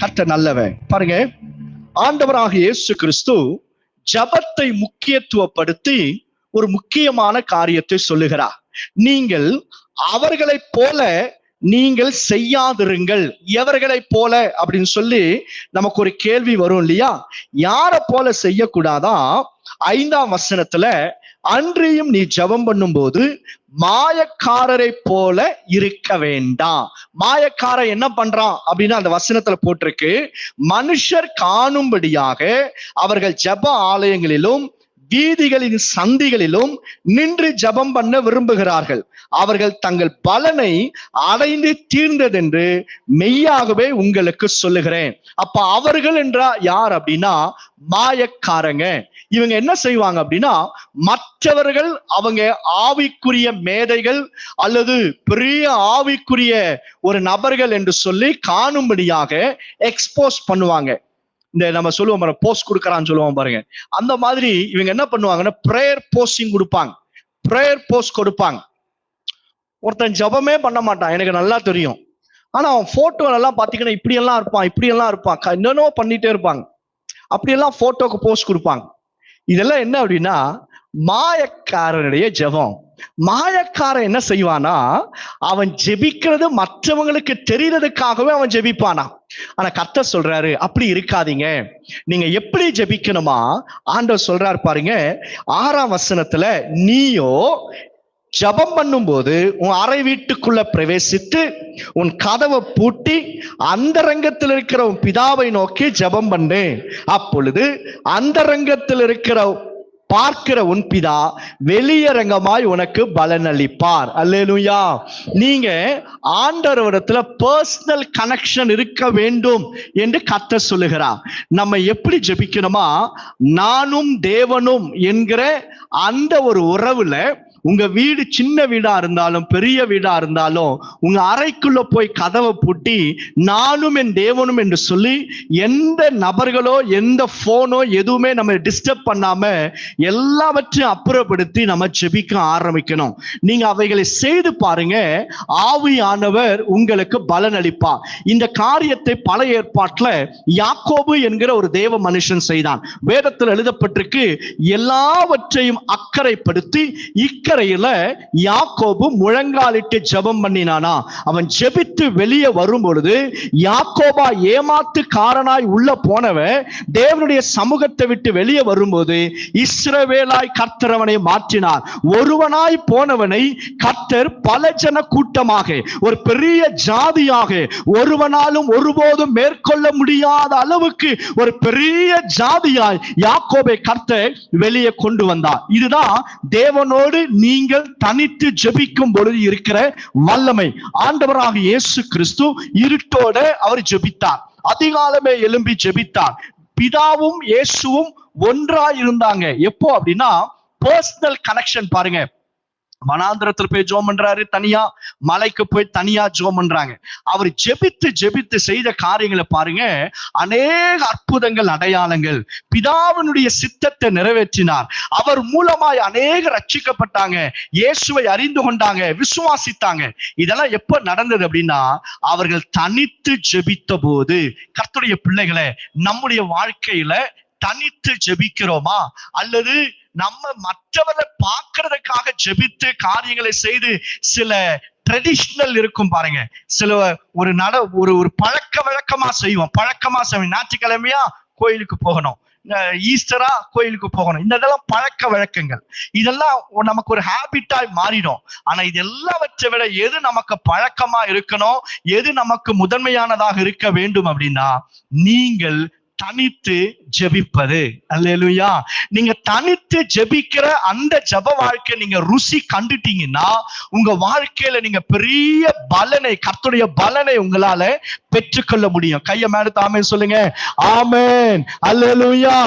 கர்த்தர் நல்லவன். பாருங்க, ஆண்டவராக இயேசு கிறிஸ்து ஜபத்தை முக்கியத்துவப்படுத்தி ஒரு முக்கியமான காரியத்தை சொல்லுகிறார். நீங்கள் அவர்களைப் போல நீங்கள் செய்யாதிருங்கள். எவர்களைப் போல அப்படின்னு சொல்லி நமக்கு ஒரு கேள்வி வரும் இல்லையா? யாரை போல செய்யக்கூடாதான்? 5ஆம் வசனத்துல, அன்றியும் நீ ஜெபம் பண்ணும்போது மாயக்காரரை போல இருக்க வேண்டாம். மாயக்காரன் என்ன பண்றான் அப்படின்னு அந்த வசனத்துல போட்டிருக்கு. மனுஷர் காணும்படியாக அவர்கள் ஜெப ஆலயங்களிலும் வீதிகளின் சந்திகளிலும் நின்று ஜெபம் பண்ண விரும்புகிறார்கள். அவர்கள் தங்கள் பலனை அடைந்து தீர்ந்ததென்று மெய்யாகவே உங்களுக்கு சொல்லுகிறேன். அப்ப அவர்கள் என்றா யார் அப்படின்னா மாயக்காரங்க. இவங்க என்ன செய்வாங்க அப்படின்னா, மற்றவர்கள் அவங்க ஆவிக்குரிய மேதைகள் அல்லது பெரிய ஆவிக்குரிய ஒரு நபர்கள் என்று சொல்லி காணும்படியாக எக்ஸ்போஸ் பண்ணுவாங்க. இந்த நம்ம சொல்லுவோம் போஸ்ட் கொடுக்கறான்னு சொல்லுவோம் பாருங்க, அந்த மாதிரி இவங்க என்ன பண்ணுவாங்கன்னா பிரேயர் போஸ்டிங் கொடுப்பாங்க. பிரேயர் போஸ்ட் கொடுப்பாங்க. ஒருத்தன் ஜபமே பண்ண மாட்டான், எனக்கு நல்லா தெரியும். ஆனா அவன் போட்டோல எல்லாம் பாத்தீங்கன்னா இப்படியெல்லாம் இருப்பான், இப்படியெல்லாம் இருப்பான், என்னென்னோ பண்ணிட்டே இருப்பாங்க. அப்படியெல்லாம் போட்டோக்கு போஸ்ட் கொடுப்பாங்க. இதெல்லாம் என்ன அப்படின்னா மாயக்காரனுடைய ஜெபம். மாயக்காரன் என்ன செய்வானா, அவன் ஜெபிக்கிறது மற்றவங்களுக்கு தெரியறதுக்காகவே அவன் ஜெபிப்பானா. ஆனா கர்த்தர் சொல்றாரு அப்படி இருக்காதீங்க. நீங்க எப்படி ஜெபிக்கணுமா ஆண்டவர் சொல்றாரு பாருங்க. 6ஆம் வசனத்துல, நீயோ ஜபம் பண்ணும்போது உன் அறை வீட்டுக்குள்ள பிரவேசித்து உன் கதவை பூட்டி அந்தரங்கத்தில் இருக்கிற உன் பிதாவை நோக்கி ஜபம் பண்ணு. அப்பொழுது அந்தரங்கத்தில் இருக்கிற பார்க்கிற உன் பிதா வெளியரங்கமாய் உனக்கு பலன் அளிப்பார். அல்லேலூயா. நீங்க ஆண்டவரிடத்துல பர்சனல் கனெக்ஷன் இருக்க வேண்டும் என்று கர்த்தர் சொல்லுகிறார். நம்ம எப்படி ஜெபிக்கணுமா, நானும் தேவனும் என்கிற அந்த ஒரு உறவுல, உங்க வீடு சின்ன வீடா இருந்தாலும் பெரிய வீடா இருந்தாலும் உங்க அறைக்குள்ள போய் கதவை பூட்டி நானும் என் தேவனும் என்று சொல்லி எந்த நபர்களோ எந்த போனோ எதுவுமே நம்ம டிஸ்டர்ப் பண்ணாம எல்லாவற்றையும் அப்புறப்படுத்தி நம்ம ஜெபிக்க ஆரம்பிக்கணும். நீங்க அவைகளை செய்து பாருங்க, ஆவியானவர் உங்களுக்கு பலன் அளிப்பார். இந்த காரியத்தை பழைய ஏற்பாட்டுல யாக்கோபு என்கிற ஒரு தேவ மனுஷன் செய்தான். வேதத்தில் எழுதப்பட்டிருக்கு, எல்லாவற்றையும் அக்கறைப்படுத்தி இக்கரையில யாக்கோபு முழங்காலிட்டு ஜெபம் பண்ணினானா. அவன் ஜெபித்து வெளியே வரும் பொழுது யாக்கோபா ஏமாத்துக்காரனாய் உள்ள போனவன் தேவனுடைய சமூகத்தை விட்டு வெளியே வரும்போது இஸ்ரவேலாய் கர்த்தர் அவனை மாற்றினார். ஒருவனாய் போனவனை கர்த்தர் பல ஜன கூட்டமாக, ஒரு பெரிய ஜாதியாக, ஒருவனாலும் ஒருபோதும் மேற்கொள்ள முடியாத அளவுக்கு ஒரு பெரிய ஜாதியாய் யாக்கோபை கர்த்தர் வெளியே கொண்டு வந்தார். இதுதான் தேவனோடு நீங்கள் தனித்து ஜெபிக்கும் பொழுது இருக்கிற வல்லமை. ஆண்டவராக இயேசு கிறிஸ்து இருட்டோட அவர் ஜெபித்தார். அதிகாலமே எழும்பி ஜெபித்தார். பிதாவும் இயேசுவும் ஒன்றாய் இருந்தாங்க. எப்போ அப்படின்னா பர்சனல் கனெக்ஷன். பாருங்க, வனாந்திரத்துல போய் ஜெபம் பண்றாரு தனியா, மலைக்கு போய் தனியா ஜெபம் பண்றாங்க. அவர் ஜெபித்து ஜெபித்து செய்த காரியங்களை பாருங்க. அநேக அற்புதங்கள், அடையாளங்கள். பிதாவினுடைய சித்தத்தை நிறைவேற்றினார். அவர் மூலமாய் அநேக ரட்சிக்கப்பட்டாங்க, இயேசுவை அறிந்து கொண்டாங்க, விசுவாசித்தாங்க. இதெல்லாம் எப்ப நடந்தது அப்படின்னா அவர்கள் தனித்து ஜெபித்த போது. கர்த்தருடைய பிள்ளைகளை, நம்முடைய வாழ்க்கையில தனித்து ஜெபிக்கிறோமா, அல்லது நம்ம மற்றவரை பார்க்கறதுக்காக ஜெபித்து காரியங்களை செய்து சில ட்ரெடிஷனல் இருக்கும் பாருங்க, சில ஒரு பழக்க வழக்கமா செய்வோம். ஞாயிற்றுக்கிழமையா கோயிலுக்கு போகணும், ஈஸ்டரா கோயிலுக்கு போகணும். இதெல்லாம் பழக்க வழக்கங்கள். இதெல்லாம் நமக்கு ஒரு ஹேபிட்டாய் மாறிடும். ஆனா இது எல்லாவற்றை விட எது நமக்கு பழக்கமா இருக்கணும், எது நமக்கு முதன்மையானதாக இருக்க வேண்டும் அப்படின்னா நீங்கள் தனித்து ஜெபிப்பது. அல்லேலூயா. நீங்க தனித்து ஜெபிக்கிற அந்த ஜெப வாழ்க்கை நீங்க ருசி கண்டுட்டீங்கன்னா உங்க வாழ்க்கையில நீங்க பெரிய பலனை, கர்த்தருடைய பலனை உங்களால பெற்றுக்கொள்ள முடியும். கையை மேல ஆமென் சொல்லுங்க. ஆமென். அல்லேலூயா.